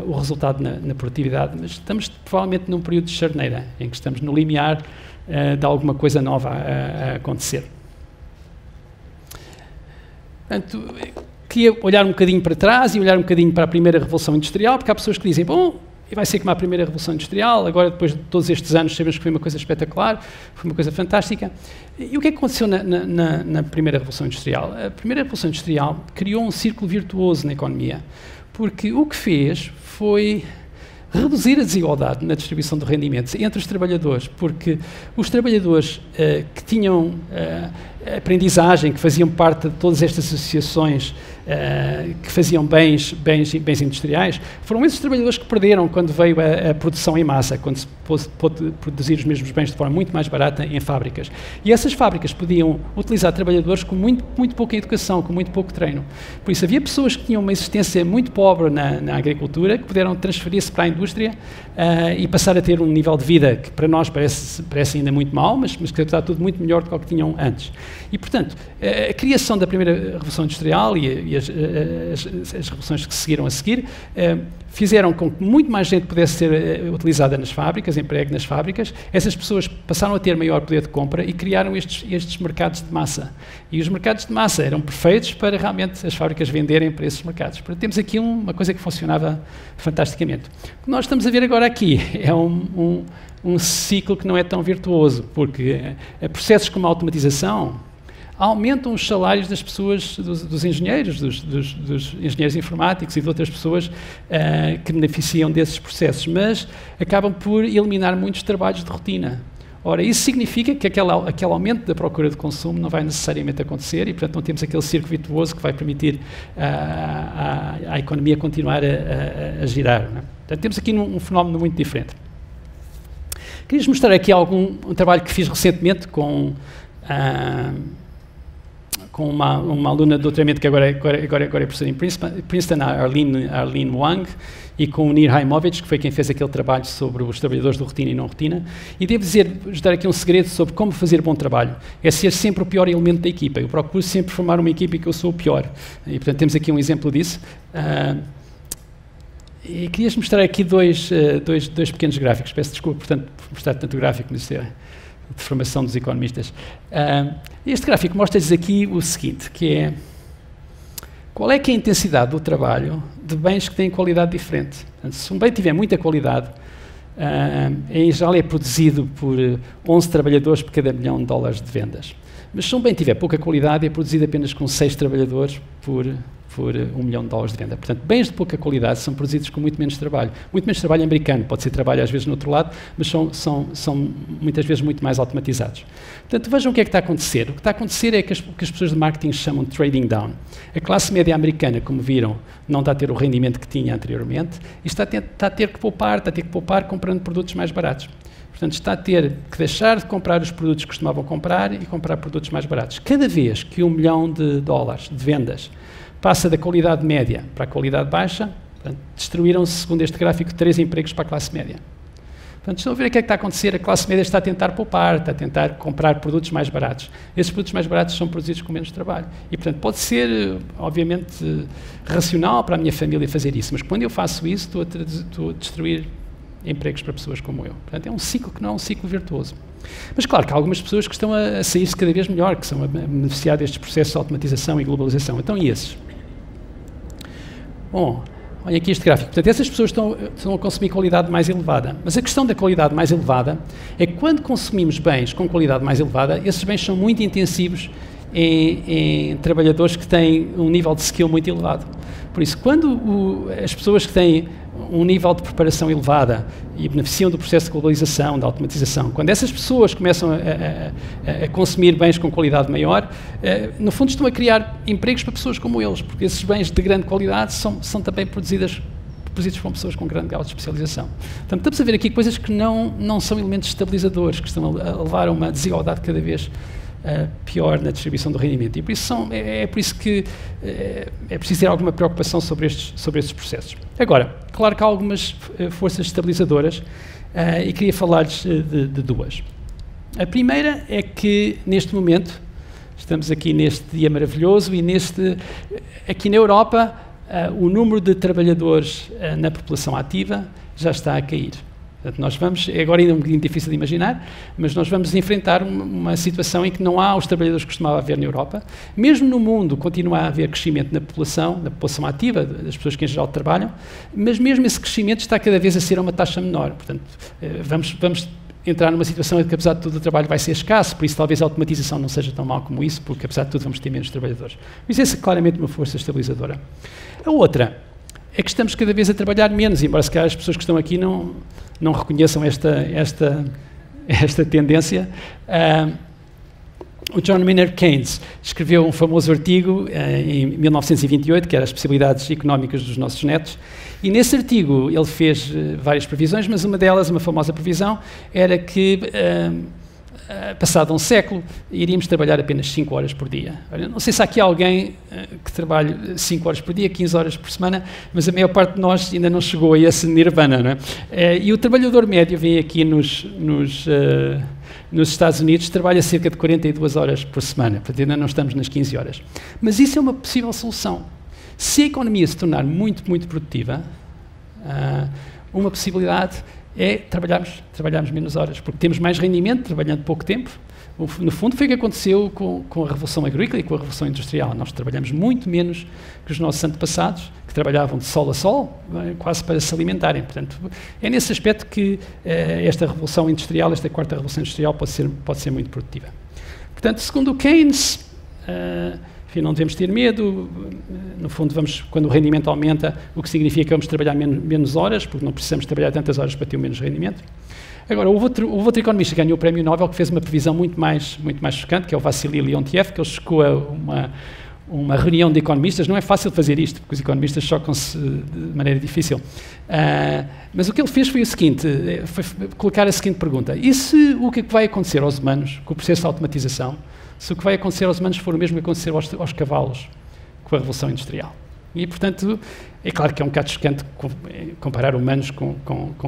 o resultado na produtividade. Mas estamos, provavelmente, num período de charneira, em que estamos no limiar de alguma coisa nova a acontecer. Portanto, queria olhar um bocadinho para trás e olhar um bocadinho para a primeira Revolução Industrial, porque há pessoas que dizem, bom, vai ser como a primeira Revolução Industrial, agora depois de todos estes anos sabemos que foi uma coisa espetacular, foi uma coisa fantástica. E o que é que aconteceu na primeira Revolução Industrial? A primeira Revolução Industrial criou um círculo virtuoso na economia, porque o que fez foi reduzir a desigualdade na distribuição de rendimentos entre os trabalhadores, porque os trabalhadores que tinham aprendizagem, que faziam parte de todas estas associações que faziam bens industriais, foram esses trabalhadores que perderam quando veio a produção em massa, quando se pôde produzir os mesmos bens de forma muito mais barata em fábricas. E essas fábricas podiam utilizar trabalhadores com muito pouca educação, com muito pouco treino. Por isso, havia pessoas que tinham uma existência muito pobre na agricultura, que puderam transferir-se para a indústria e passar a ter um nível de vida que para nós parece ainda muito mau, mas que está tudo muito melhor do que o que tinham antes. E, portanto, a criação da primeira Revolução Industrial e as revoluções que seguiram a seguir, fizeram com que muito mais gente pudesse ser utilizada nas fábricas, emprego nas fábricas. Essas pessoas passaram a ter maior poder de compra e criaram estes mercados de massa. E os mercados de massa eram perfeitos para realmente as fábricas venderem para esses mercados. Portanto, temos aqui uma coisa que funcionava fantasticamente. O que nós estamos a ver agora aqui é um ciclo que não é tão virtuoso, porque processos como a automatização aumentam os salários das pessoas, dos engenheiros, dos engenheiros informáticos e de outras pessoas que beneficiam desses processos, mas acabam por eliminar muitos trabalhos de rotina. Ora, isso significa que aquele aumento da procura de consumo não vai necessariamente acontecer e, portanto, não temos aquele círculo virtuoso que vai permitir à economia continuar a girar. Não é? Portanto, temos aqui um fenómeno muito diferente. Queria-vos mostrar aqui um trabalho que fiz recentemente com uma aluna de doutoramento que agora é professora em Princeton, a Arlene Wang, e com o Nir Haimovic, que foi quem fez aquele trabalho sobre os trabalhadores de rotina e não rotina. E devo dizer-vos dar aqui um segredo sobre como fazer bom trabalho. É ser sempre o pior elemento da equipa. Eu procuro sempre formar uma equipa em que eu sou o pior. E, portanto, temos aqui um exemplo disso. E queria-vos mostrar aqui dois pequenos gráficos. Peço desculpa, portanto, por mostrar tanto gráfico, mas isto é de formação dos economistas. Este gráfico mostra-lhes aqui o seguinte, que é qual é que é a intensidade do trabalho de bens que têm qualidade diferente. Portanto, se um bem tiver muita qualidade, em geral é produzido por 11 trabalhadores por cada $1 milhão de vendas. Mas se um bem tiver pouca qualidade, é produzido apenas com 6 trabalhadores por $1 milhão de venda. Portanto, bens de pouca qualidade são produzidos com muito menos trabalho. Muito menos trabalho americano, pode ser trabalho às vezes no outro lado, mas são muitas vezes muito mais automatizados. Portanto, vejam o que é que está a acontecer. O que está a acontecer é que as pessoas de marketing chamam de trading down. A classe média americana, como viram, não está a ter o rendimento que tinha anteriormente e está a ter que poupar comprando produtos mais baratos. Portanto, está a ter que deixar de comprar os produtos que costumavam comprar e comprar produtos mais baratos. Cada vez que $1 milhão de vendas passa da qualidade média para a qualidade baixa, destruíram-se, segundo este gráfico, 3 empregos para a classe média. Portanto, estão a ver o que é que está a acontecer? A classe média está a tentar poupar, está a tentar comprar produtos mais baratos. Esses produtos mais baratos são produzidos com menos trabalho. E, portanto, pode ser, obviamente, racional para a minha família fazer isso, mas quando eu faço isso, estou a destruir empregos para pessoas como eu. Portanto, é um ciclo que não é um ciclo virtuoso. Mas, claro, que há algumas pessoas que estão a sair-se cada vez melhor, que são a beneficiar destes processos de automatização e globalização. Então, e esses? Bom, olha aqui este gráfico. Portanto, essas pessoas estão a consumir qualidade mais elevada. Mas a questão da qualidade mais elevada é que quando consumimos bens com qualidade mais elevada, esses bens são muito intensivos em trabalhadores que têm um nível de skill muito elevado. Por isso, quando as pessoas que têm um nível de preparação elevada e beneficiam do processo de globalização, da automatização, quando essas pessoas começam a consumir bens com qualidade maior, no fundo estão a criar empregos para pessoas como eles, porque esses bens de grande qualidade são também produzidos por pessoas com grande grau de especialização. Portanto, estamos a ver aqui coisas que não são elementos estabilizadores, que estão a levar a uma desigualdade cada vez pior na distribuição do rendimento. E por isso é por isso que é preciso ter alguma preocupação sobre estes processos. Agora, claro que há algumas forças estabilizadoras e queria falar-lhes de duas. A primeira é que, neste momento, estamos aqui neste dia maravilhoso e aqui na Europa, o número de trabalhadores na população ativa já está a cair. Portanto, nós vamos, agora ainda é um bocadinho difícil de imaginar, mas nós vamos enfrentar uma situação em que não há os trabalhadores que costumava haver na Europa. Mesmo no mundo continua a haver crescimento na população ativa, das pessoas que em geral trabalham, mas mesmo esse crescimento está cada vez a ser a uma taxa menor. Portanto, vamos entrar numa situação em que, apesar de tudo, o trabalho vai ser escasso, por isso talvez a automatização não seja tão mal como isso, porque, apesar de tudo, vamos ter menos trabalhadores. Isso é claramente uma força estabilizadora. A outra é que estamos cada vez a trabalhar menos, embora se calhar as pessoas que estão aqui não reconheçam esta tendência. O John Maynard Keynes escreveu um famoso artigo em 1928, que era as possibilidades económicas dos nossos netos, e nesse artigo ele fez várias previsões, mas uma delas, uma famosa previsão, era que passado um século, iríamos trabalhar apenas 5 horas por dia. Olha, não sei se há aqui alguém que trabalhe 5 horas por dia, 15 horas por semana, mas a maior parte de nós ainda não chegou a esse nirvana, não é? E o trabalhador médio vem aqui nos Estados Unidos, trabalha cerca de 42 horas por semana, portanto ainda não estamos nas 15 horas. Mas isso é uma possível solução. Se a economia se tornar muito, muito produtiva, uma possibilidade é trabalharmos menos horas, porque temos mais rendimento trabalhando pouco tempo. No fundo, foi o que aconteceu com a Revolução Agrícola e com a Revolução Industrial. Nós trabalhamos muito menos que os nossos antepassados, que trabalhavam de sol a sol, quase para se alimentarem. Portanto, é nesse aspecto que esta Revolução Industrial, esta quarta Revolução Industrial, pode ser muito produtiva. Portanto, segundo o Keynes, enfim, não devemos ter medo. No fundo, quando o rendimento aumenta, o que significa que vamos trabalhar menos horas, porque não precisamos trabalhar tantas horas para ter menos rendimento. Agora, houve outro economista que ganhou o Prémio Nobel que fez uma previsão muito mais chocante, que é o Vassili Leontiev, que ele chegou a uma reunião de economistas. Não é fácil fazer isto, porque os economistas chocam-se de maneira difícil. Mas o que ele fez foi o seguinte, foi colocar a seguinte pergunta: e se o que é que vai acontecer aos humanos com o processo de automatização, se o que vai acontecer aos humanos for o mesmo que aconteceu aos cavalos com a Revolução Industrial? E, portanto, é claro que é um bocado chocante comparar humanos com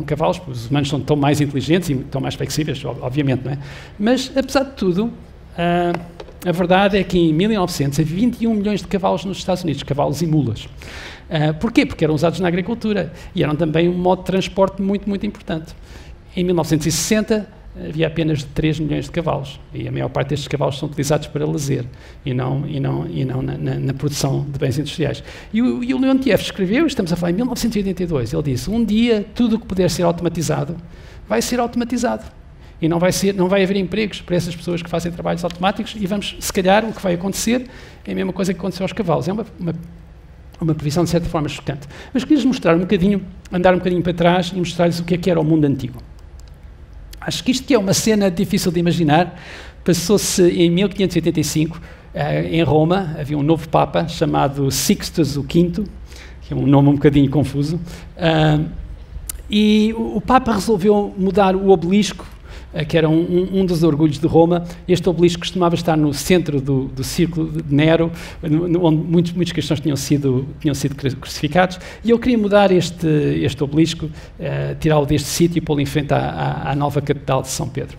cavalos, porque os humanos são tão mais inteligentes e tão mais flexíveis, obviamente, não é? Mas, apesar de tudo, a verdade é que em 1900 havia 21 milhões de cavalos nos Estados Unidos, cavalos e mulas. Porquê? Porque eram usados na agricultura e eram também um modo de transporte muito, muito importante. Em 1960 havia apenas 3 milhões de cavalos e a maior parte destes cavalos são utilizados para lazer e não na produção de bens industriais. E o Leontiev escreveu, estamos a falar em 1982, ele disse: um dia tudo o que puder ser automatizado vai ser automatizado e não vai haver empregos para essas pessoas que fazem trabalhos automáticos e se calhar o que vai acontecer é a mesma coisa que aconteceu aos cavalos. É uma previsão de certa forma chocante. Mas queria-lhes mostrar andar um bocadinho para trás e mostrar-lhes o que era o mundo antigo. Acho que isto que é uma cena difícil de imaginar. Passou-se em 1585, em Roma, havia um novo Papa chamado Sixtus V, que é um nome um bocadinho confuso, e o Papa resolveu mudar o obelisco, que era um dos orgulhos de Roma. Este obelisco costumava estar no centro do círculo de Nero, onde muitos cristãos tinham sido crucificados, e eu queria mudar este obelisco, tirá-lo deste sítio e pô-lo em frente à nova catedral de São Pedro.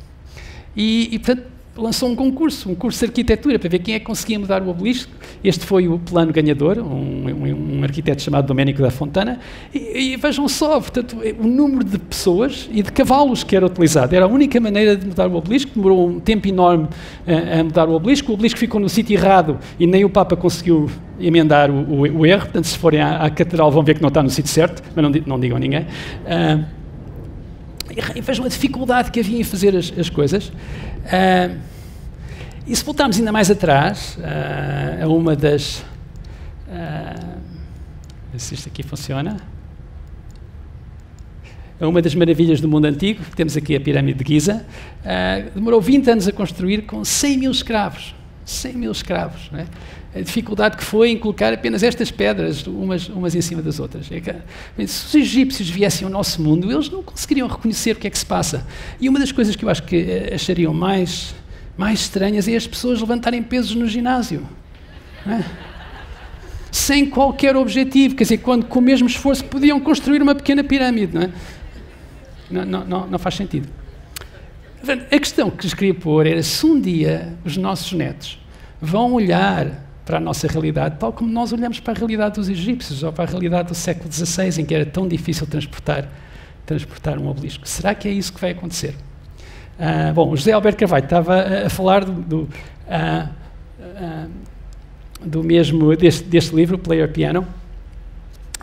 E portanto, lançou um concurso de arquitetura para ver quem é que conseguia mudar o obelisco. Este foi o plano ganhador, um arquiteto chamado Domenico da Fontana, e vejam só, portanto, o número de pessoas e de cavalos que era utilizado. Era a única maneira de mudar o obelisco, demorou um tempo enorme a mudar o obelisco ficou no sítio errado e nem o Papa conseguiu emendar o erro. Portanto, se forem à catedral vão ver que não está no sítio certo, mas não digam a ninguém. E vejam a dificuldade que havia em fazer as coisas. E se voltarmos ainda mais atrás, a uma das... se isto aqui funciona. A uma das maravilhas do mundo antigo, temos aqui a pirâmide de Giza, demorou 20 anos a construir com 100 mil escravos. 100 mil escravos, não é? A dificuldade que foi em colocar apenas estas pedras, umas em cima das outras. Se os egípcios viessem ao nosso mundo, eles não conseguiriam reconhecer o que é que se passa. E uma das coisas que eu acho que achariam mais estranhas é as pessoas levantarem pesos no ginásio. Não é? Sem qualquer objetivo, quer dizer, quando com o mesmo esforço podiam construir uma pequena pirâmide. Não é? Não faz sentido. A questão que lhes queria pôr era se um dia os nossos netos vão olhar para a nossa realidade, tal como nós olhamos para a realidade dos egípcios ou para a realidade do século XVI, em que era tão difícil transportar um obelisco. Será que é isso que vai acontecer? Bom, o José Alberto Carvalho estava a falar deste livro, Player Piano,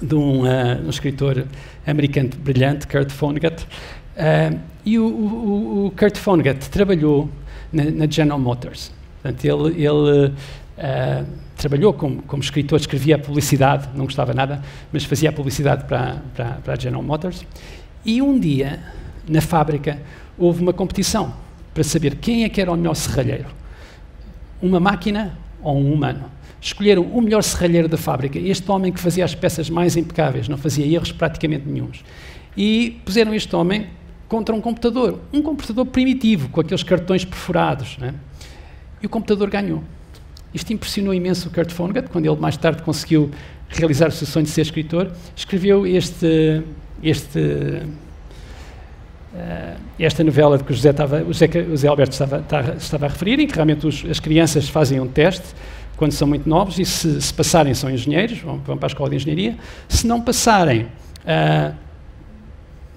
de um escritor americano brilhante, Kurt Vonnegut. E o Kurt Vonnegut trabalhou na General Motors. Portanto, ele trabalhou como escritor, escrevia a publicidade, não gostava nada, mas fazia a publicidade para a General Motors. E um dia, na fábrica, houve uma competição para saber quem é que era o melhor serralheiro. Uma máquina ou um humano. Escolheram o melhor serralheiro da fábrica, este homem que fazia as peças mais impecáveis, não fazia erros praticamente nenhuns. E puseram este homem contra um computador primitivo, com aqueles cartões perfurados, né? E o computador ganhou. Isto impressionou imenso o Kurt Vonnegut, quando ele mais tarde conseguiu realizar o seu sonho de ser escritor, escreveu esta novela de que o José Alberto estava a referir, em que realmente as crianças fazem um teste quando são muito novos e se passarem são engenheiros, vão para a escola de engenharia. Se não passarem,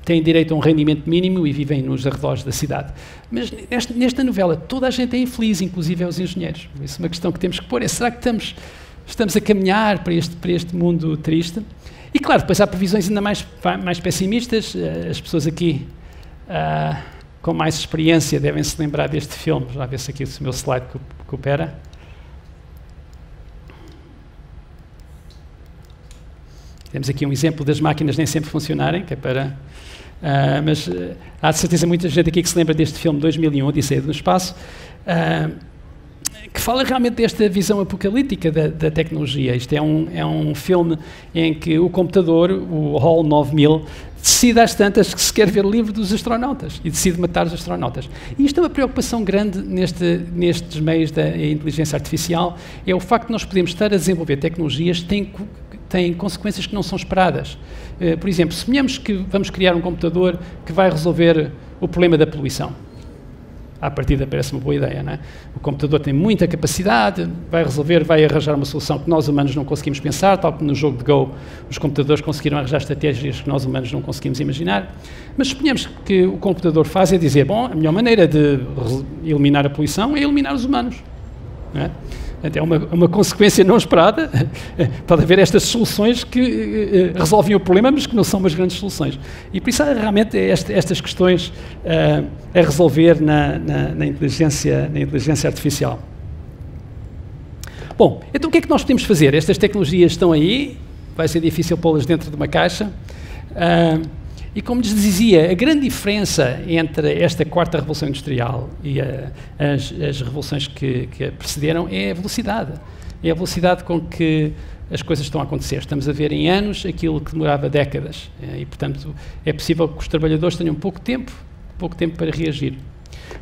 têm direito a um rendimento mínimo e vivem nos arredores da cidade. Mas nesta novela toda a gente é infeliz, inclusive os engenheiros. Isso é uma questão que temos que pôr. Será que estamos a caminhar para este mundo triste? E claro, depois há previsões ainda mais pessimistas. As pessoas aqui com mais experiência devem se lembrar deste filme. Já vê se aqui o meu slide coopera. Temos aqui um exemplo das máquinas nem sempre funcionarem, que é para... mas há de certeza muita gente aqui que se lembra deste filme 2001, Odisseia no Espaço, que fala realmente desta visão apocalíptica da tecnologia. Isto é um filme em que o computador, o HAL 9000, decide às tantas que se quer ver o livro dos astronautas e decide matar os astronautas. E isto é uma preocupação grande nestes meios da inteligência artificial, é o facto de nós podermos estar a desenvolver tecnologias que têm consequências que não são esperadas. Por exemplo, suponhamos que vamos criar um computador que vai resolver o problema da poluição. À partida parece uma boa ideia, não é? O computador tem muita capacidade, vai arranjar uma solução que nós humanos não conseguimos pensar, tal como no jogo de Go os computadores conseguiram arranjar estratégias que nós humanos não conseguimos imaginar. Mas suponhamos que o computador faz é dizer, bom, a melhor maneira de eliminar a poluição é eliminar os humanos, não é? É uma consequência não esperada. Pode haver estas soluções que resolvem o problema, mas que não são umas grandes soluções. E por isso há realmente estas questões a resolver na inteligência artificial. Bom, então o que é que nós podemos fazer? Estas tecnologias estão aí, vai ser difícil pô-las dentro de uma caixa. E como lhes dizia, a grande diferença entre esta quarta revolução industrial e as revoluções que a precederam é a velocidade. É a velocidade com que as coisas estão a acontecer. Estamos a ver em anos aquilo que demorava décadas. E, portanto, é possível que os trabalhadores tenham pouco tempo para reagir.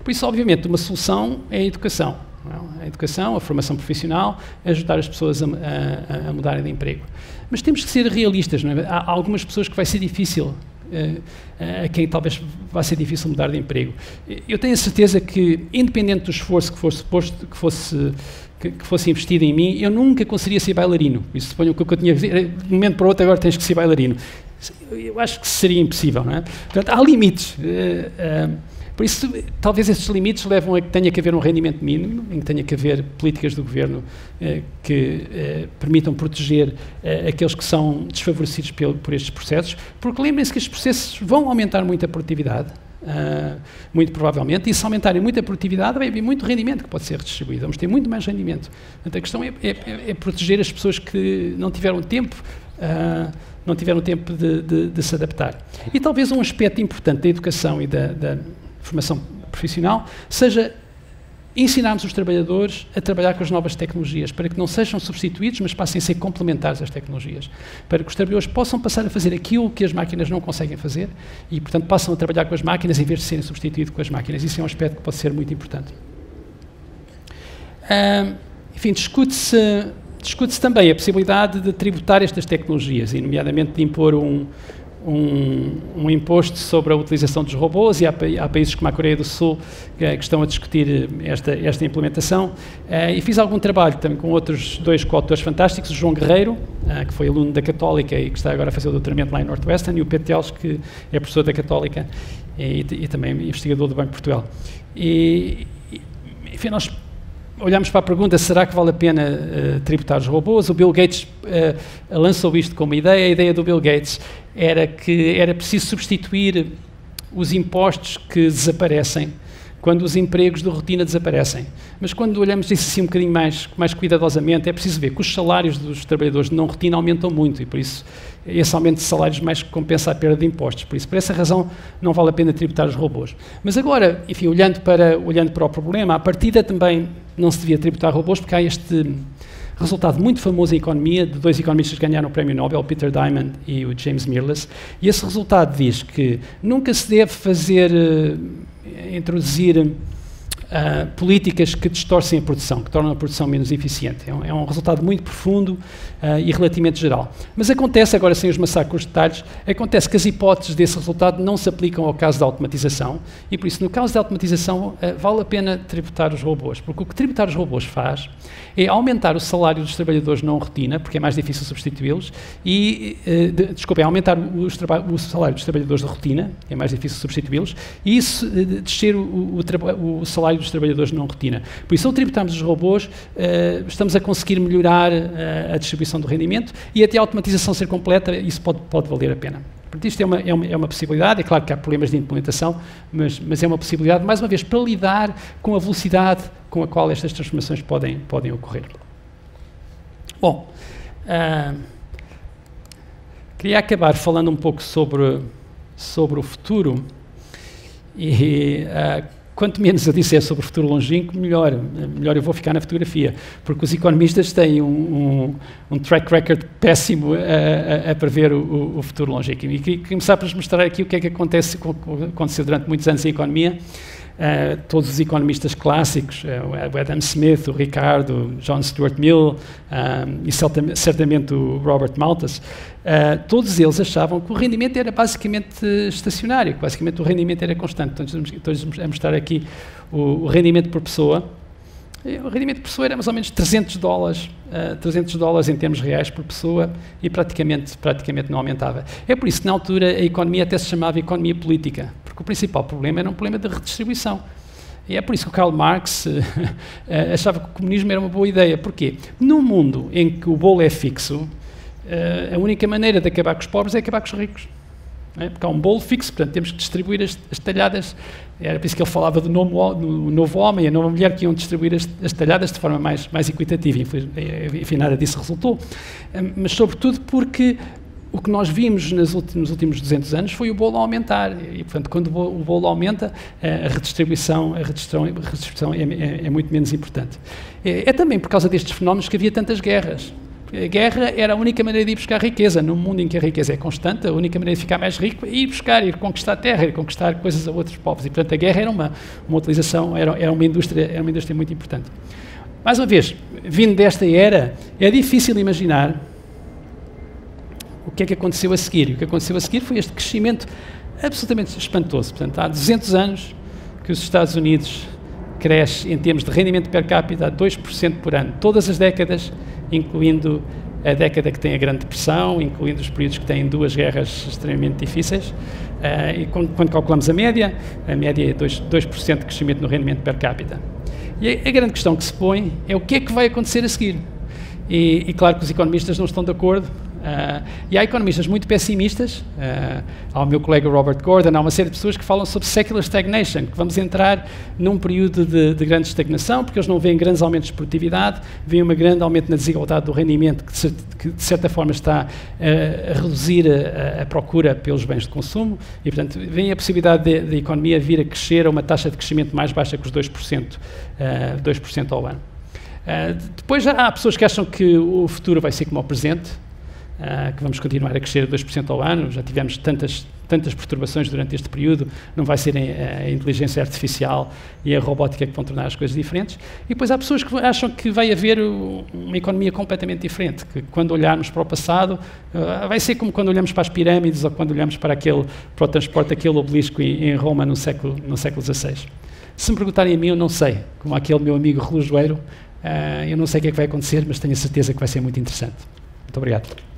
Por isso, obviamente, uma solução é a educação. A educação, a formação profissional, ajudar as pessoas a mudarem de emprego. Mas temos que ser realistas, não é? Há algumas pessoas que vai ser difícil, a quem talvez vai ser difícil mudar de emprego. Eu tenho a certeza que, independente do esforço que fosse investido em mim, eu nunca conseguiria ser bailarino. Isso suponho que o que eu tinha a dizer, de um momento para o outro agora tens que ser bailarino. Eu acho que seria impossível, não é? Portanto, há limites. Por isso, talvez esses limites levam a que tenha que haver um rendimento mínimo, em que tenha que haver políticas do governo que permitam proteger aqueles que são desfavorecidos por estes processos, porque lembrem-se que estes processos vão aumentar muito a produtividade, muito provavelmente, e se aumentarem muito a produtividade, vai haver muito rendimento que pode ser redistribuído, vamos ter muito mais rendimento. Portanto, a questão é proteger as pessoas que não tiveram tempo de se adaptar. E talvez um aspecto importante da educação e da formação profissional seja ensinarmos os trabalhadores a trabalhar com as novas tecnologias, para que não sejam substituídos, mas passem a ser complementares às tecnologias, para que os trabalhadores possam passar a fazer aquilo que as máquinas não conseguem fazer e, portanto, passam a trabalhar com as máquinas em vez de serem substituídos com as máquinas. Isso é um aspecto que pode ser muito importante. Enfim, discute-se também a possibilidade de tributar estas tecnologias, e nomeadamente de impor um imposto sobre a utilização dos robôs, e há países como a Coreia do Sul que estão a discutir esta implementação. E fiz algum trabalho também com outros dois coautores fantásticos, o João Guerreiro, que foi aluno da Católica e que está agora a fazer o doutoramento lá em Northwestern, e o Pedro Teles, que é professor da Católica e também investigador do Banco de Portugal. Enfim, nós olhamos para a pergunta, será que vale a pena tributar os robôs? O Bill Gates lançou isto como ideia. A ideia do Bill Gates era que era preciso substituir os impostos que desaparecem quando os empregos de rotina desaparecem. Mas quando olhamos isso assim um bocadinho mais cuidadosamente, é preciso ver que os salários dos trabalhadores de não rotina aumentam muito, e por isso esse aumento de salários mais que compensa a perda de impostos. Por isso, por essa razão, não vale a pena tributar os robôs. Mas agora, enfim, olhando para o problema, à partida também não se devia tributar robôs, porque há este resultado muito famoso em economia, de dois economistas que ganharam o Prémio Nobel, o Peter Diamond e o James Mirrlees, e esse resultado diz que nunca se deve introduzir políticas que distorcem a produção, que tornam a produção menos eficiente. É um resultado muito profundo e relativamente geral. Mas acontece, agora sem os massacres os detalhes, acontece que as hipóteses desse resultado não se aplicam ao caso da automatização e, por isso, no caso da automatização, vale a pena tributar os robôs, porque o que tributar os robôs faz é aumentar o salário dos trabalhadores não rotina, porque é mais difícil substituí-los, e, é aumentar o salário dos trabalhadores de rotina, é mais difícil substituí-los, e isso descer o salário dos trabalhadores não rotina. Por isso, ao tributarmos os robôs, estamos a conseguir melhorar a distribuição do rendimento e até a automatização ser completa, isso pode valer a pena. Portanto, isto é uma possibilidade, é claro que há problemas de implementação, mas é uma possibilidade, mais uma vez, para lidar com a velocidade com a qual estas transformações podem ocorrer. Bom, queria acabar falando um pouco sobre o futuro e quanto menos eu disser sobre o futuro longínquo, melhor eu vou ficar na fotografia, porque os economistas têm um track record péssimo a prever o futuro longínquo. E queria começar por mostrar aqui o que é que aconteceu durante muitos anos em economia. Todos os economistas clássicos, o Adam Smith, o Ricardo, o John Stuart Mill e certamente o Robert Malthus, todos eles achavam que o rendimento era basicamente estacionário, que basicamente o rendimento era constante. Então, estou a mostrar aqui o rendimento por pessoa. O rendimento por pessoa era mais ou menos $300 em termos reais por pessoa e praticamente não aumentava. É por isso que na altura a economia até se chamava economia política, porque o principal problema era um problema de redistribuição. E é por isso que o Karl Marx achava que o comunismo era uma boa ideia. Porquê? Num mundo em que o bolo é fixo, a única maneira de acabar com os pobres é acabar com os ricos. Porque há um bolo fixo, portanto temos que distribuir as talhadas. Era por isso que ele falava do novo homem e a nova mulher que iam distribuir as talhadas de forma mais equitativa. Enfim, nada disso resultou. Mas sobretudo porque o que nós vimos nos últimos 200 anos foi o bolo aumentar. E, portanto, quando o bolo aumenta, a redistribuição é muito menos importante. É também por causa destes fenómenos que havia tantas guerras. A guerra era a única maneira de ir buscar riqueza. Num mundo em que a riqueza é constante, a única maneira de ficar mais rico é ir conquistar terra, ir conquistar coisas a outros povos. E, portanto, a guerra era uma utilização, era uma indústria muito importante. Mais uma vez, vindo desta era, é difícil imaginar o que é que aconteceu a seguir. E o que aconteceu a seguir foi este crescimento absolutamente espantoso. Portanto, há 200 anos que os Estados Unidos cresce em termos de rendimento per capita a 2% por ano. Todas as décadas, incluindo a década que tem a Grande Depressão, incluindo os períodos que têm duas guerras extremamente difíceis. E quando calculamos a média é 2% de crescimento no rendimento per capita. E a grande questão que se põe é o que é que vai acontecer a seguir. E claro que os economistas não estão de acordo. E há economistas muito pessimistas, há o meu colega Robert Gordon, há uma série de pessoas que falam sobre secular stagnation, que vamos entrar num período de grande estagnação, porque eles não veem grandes aumentos de produtividade, veem um grande aumento na desigualdade do rendimento, que de certa forma está a reduzir a procura pelos bens de consumo, e portanto veem a possibilidade da economia vir a crescer a uma taxa de crescimento mais baixa que os 2% ao ano. Depois há pessoas que acham que o futuro vai ser como o presente, que vamos continuar a crescer a 2% ao ano, já tivemos tantas perturbações durante este período, não vai ser a inteligência artificial e a robótica que vão tornar as coisas diferentes. E depois há pessoas que acham que vai haver uma economia completamente diferente, que quando olharmos para o passado, vai ser como quando olhamos para as pirâmides ou quando olhamos para o transporte daquele obelisco em Roma no século XVI. Se me perguntarem a mim, eu não sei, como aquele meu amigo relojoeiro, eu não sei o que é que vai acontecer, mas tenho a certeza que vai ser muito interessante. Muito obrigado.